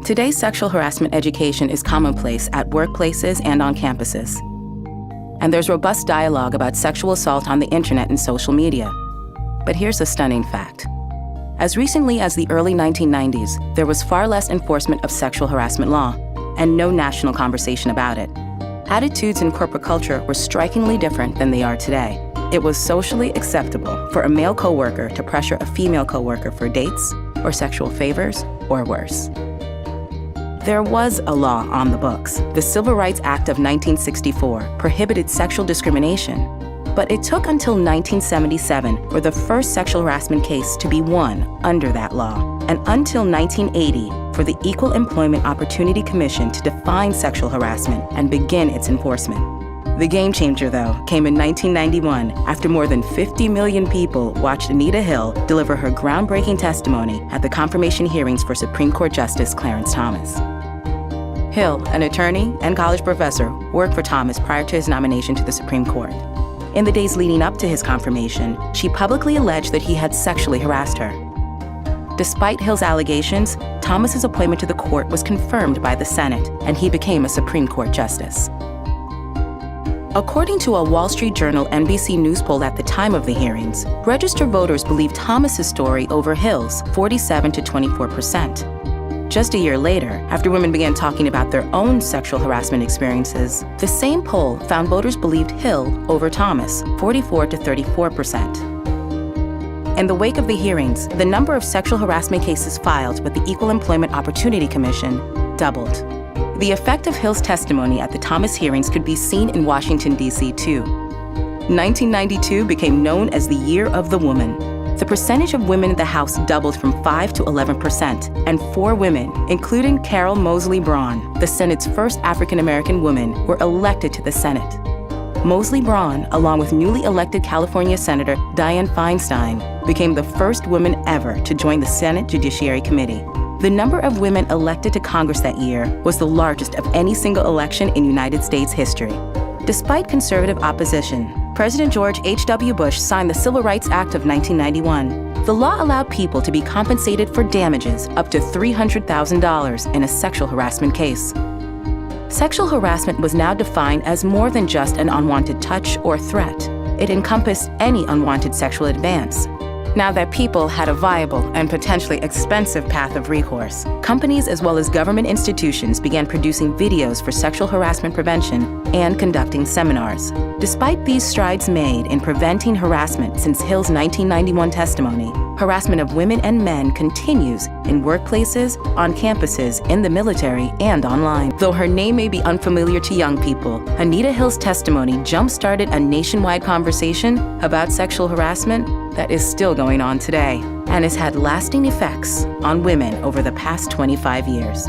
Today, sexual harassment education is commonplace at workplaces and on campuses. And there's robust dialogue about sexual assault on the internet and social media. But here's a stunning fact. As recently as the early 1990s, there was far less enforcement of sexual harassment law and no national conversation about it. Attitudes in corporate culture were strikingly different than they are today. It was socially acceptable for a male coworker to pressure a female coworker for dates or sexual favors or worse. There was a law on the books. The Civil Rights Act of 1964 prohibited sexual discrimination, but it took until 1977 for the first sexual harassment case to be won under that law, and until 1980 for the Equal Employment Opportunity Commission to define sexual harassment and begin its enforcement. The game changer, though, came in 1991 after more than 50 million people watched Anita Hill deliver her groundbreaking testimony at the confirmation hearings for Supreme Court Justice Clarence Thomas. Hill, an attorney and college professor, worked for Thomas prior to his nomination to the Supreme Court. In the days leading up to his confirmation, she publicly alleged that he had sexually harassed her. Despite Hill's allegations, Thomas's appointment to the court was confirmed by the Senate, and he became a Supreme Court justice. According to a Wall Street Journal NBC News poll at the time of the hearings, registered voters believed Thomas's story over Hill's, 47 to 24%. Just a year later, after women began talking about their own sexual harassment experiences, the same poll found voters believed Hill over Thomas, 44 to 34%. In the wake of the hearings, the number of sexual harassment cases filed with the Equal Employment Opportunity Commission doubled. The effect of Hill's testimony at the Thomas hearings could be seen in Washington, D.C., too. 1992 became known as the Year of the Woman. The percentage of women in the House doubled from 5 to 11%, and 4 women, including Carol Moseley Braun, the Senate's first African-American woman, were elected to the Senate. Moseley Braun, along with newly elected California Senator Dianne Feinstein, became the first woman ever to join the Senate Judiciary Committee. The number of women elected to Congress that year was the largest of any single election in United States history. Despite conservative opposition, President George H.W. Bush signed the Civil Rights Act of 1991. The law allowed people to be compensated for damages up to $300,000 in a sexual harassment case. Sexual harassment was now defined as more than just an unwanted touch or threat. It encompassed any unwanted sexual advance. Now that people had a viable and potentially expensive path of recourse, companies as well as government institutions began producing videos for sexual harassment prevention and conducting seminars. Despite these strides made in preventing harassment since Hill's 1991 testimony, harassment of women and men continues in workplaces, on campuses, in the military, and online. Though her name may be unfamiliar to young people, Anita Hill's testimony jump-started a nationwide conversation about sexual harassment that is still going on today and has had lasting effects on women over the past 25 years.